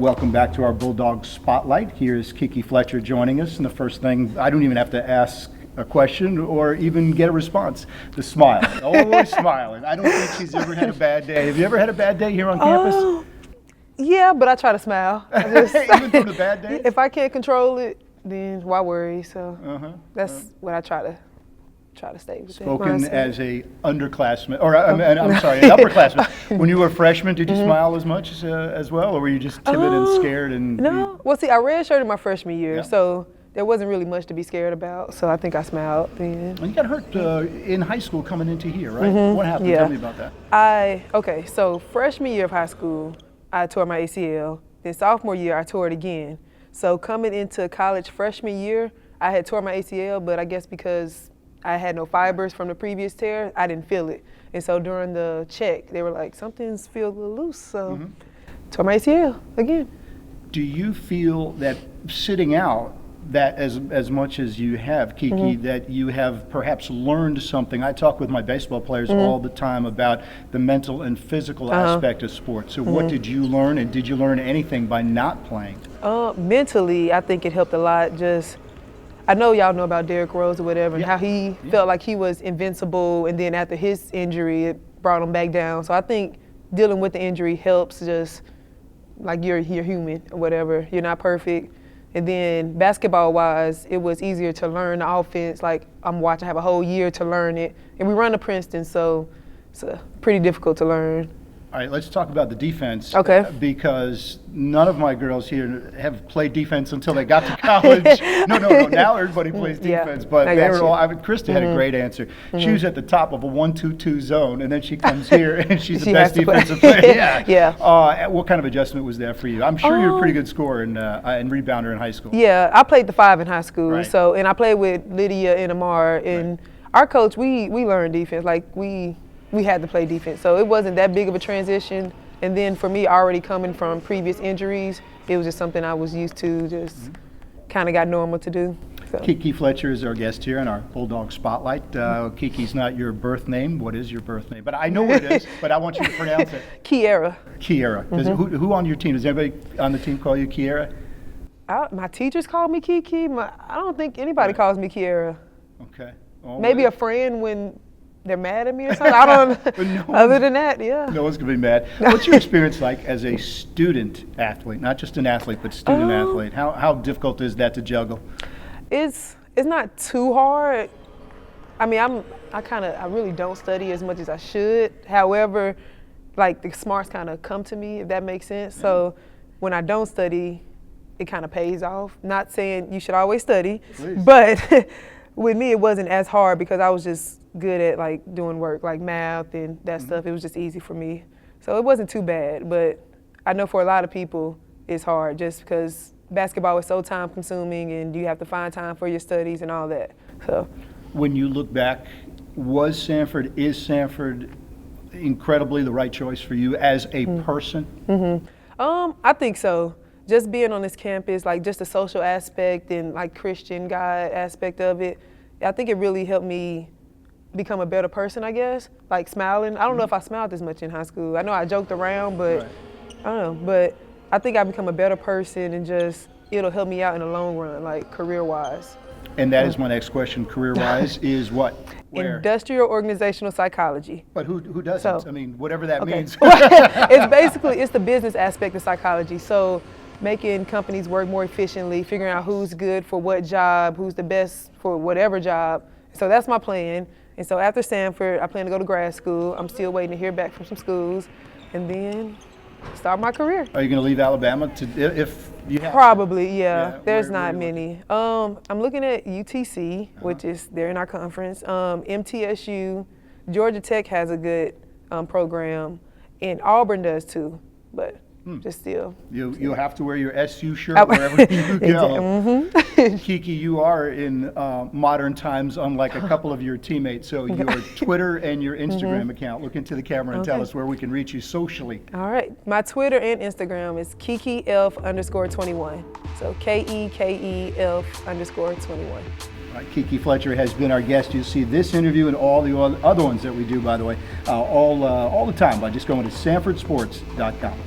Welcome back to our Bulldog Spotlight. Here's Keke Fletcher joining us, and the first thing, I don't even have to ask a question or even get a response. The smile, always smiling. I don't think she's ever had a bad day. Have you ever had a bad day here on campus? Yeah, but I try to smile. Even through the bad days? If I can't control it, then why worry? So that's what I try to stay with. Spoken as a underclassman, or I'm sorry, an upperclassman. When you were a freshman, did you smile as much as well, or were you just timid and scared? No. Well, see, I redshirted my freshman year, so there wasn't really much to be scared about. So I think I smiled then. And you got hurt in high school coming into here, right? What happened? Yeah. Tell me about that. So freshman year of high school, I tore my ACL. Then sophomore year, I tore it again. So coming into college freshman year, I had tore my ACL, but I guess because I had no fibers from the previous tear, I didn't feel it. And so during the check, they were like, something's feels a little loose, so tore my ACL again. Do you feel that sitting out that as much as you have, Keke, that you have perhaps learned something? I talk with my baseball players all the time about the mental and physical aspect of sports. So what did you learn, and did you learn anything by not playing? Mentally, I think it helped a lot. I know y'all know about Derrick Rose or whatever, and how he felt like he was invincible, and then after his injury, it brought him back down. So I think dealing with the injury helps, just like you're human or whatever. You're not perfect. And then basketball-wise, it was easier to learn the offense. Like I have a whole year to learn it. And we run to Princeton, so it's pretty difficult to learn. All right, let's talk about the defense. Okay. Because none of my girls here have played defense until they got to college. No. Now everybody plays defense. But they were all. Krista had a great answer. She was at the top of a 1-2-2 zone, and then she comes here and she's the best defensive player. What kind of adjustment was that for you? I'm sure you're a pretty good scorer and rebounder in high school. Yeah, I played the 5 in high school. Right. So, and I played with Lydia and Amar, and our coach. We learned defense. Like we had to play defense. So it wasn't that big of a transition. And then for me, already coming from previous injuries, it was just something I was used to, just kind of got normal to do. So. Keke Fletcher is our guest here in our Bulldog Spotlight. Keke's not your birth name. What is your birth name? But I know what it is, but I want you to pronounce it. Kiera. Kiera. Who on your team? Does anybody on the team call you Kiera? My teachers call me Keke. I don't think anybody calls me Kiera. Okay. Maybe a friend when they're mad at me or something. I don't. Other than that, no one's gonna be mad. What's your experience like as a student athlete, not just an athlete, but student athlete? How difficult is that to juggle? It's not too hard. I mean, I really don't study as much as I should. However, like the smarts kind of come to me, if that makes sense. So when I don't study, it kind of pays off. Not saying you should always study, but with me, it wasn't as hard because I was just good at like doing work, like math and that stuff. It was just easy for me. So it wasn't too bad, but I know for a lot of people, it's hard just because basketball is so time consuming and you have to find time for your studies and all that. So, when you look back, is Samford incredibly the right choice for you as a person? I think so. Just being on this campus, like just the social aspect and like Christian God aspect of it, I think it really helped me become a better person, I guess. Like smiling. I don't know if I smiled as much in high school. I know I joked around, but I don't know. But I think I become a better person, and just it'll help me out in the long run, like career-wise. And that is my next question. Career-wise is what? Where? Industrial organizational psychology. But who doesn't? So, I mean, whatever that means. It's the business aspect of psychology. So making companies work more efficiently, figuring out who's good for what job, who's the best for whatever job. So that's my plan. And so after Samford, I plan to go to grad school. I'm still waiting to hear back from some schools, and then start my career. Are you going to leave Alabama if you have Probably, yeah. There's not many. I'm looking at UTC, which is they're in our conference. MTSU, Georgia Tech has a good program, and Auburn does too. But just still. You'll have to wear your SU shirt wherever you go. Keke, you are in modern times, unlike a couple of your teammates. So your Twitter and your Instagram account. Look into the camera and tell us where we can reach you socially. All right. My Twitter and Instagram is KekeF_21. So KEKEF_21. All right, Keke Fletcher has been our guest. You'll see this interview and all the other ones that we do, by the way, all the time by just going to SamfordSports.com.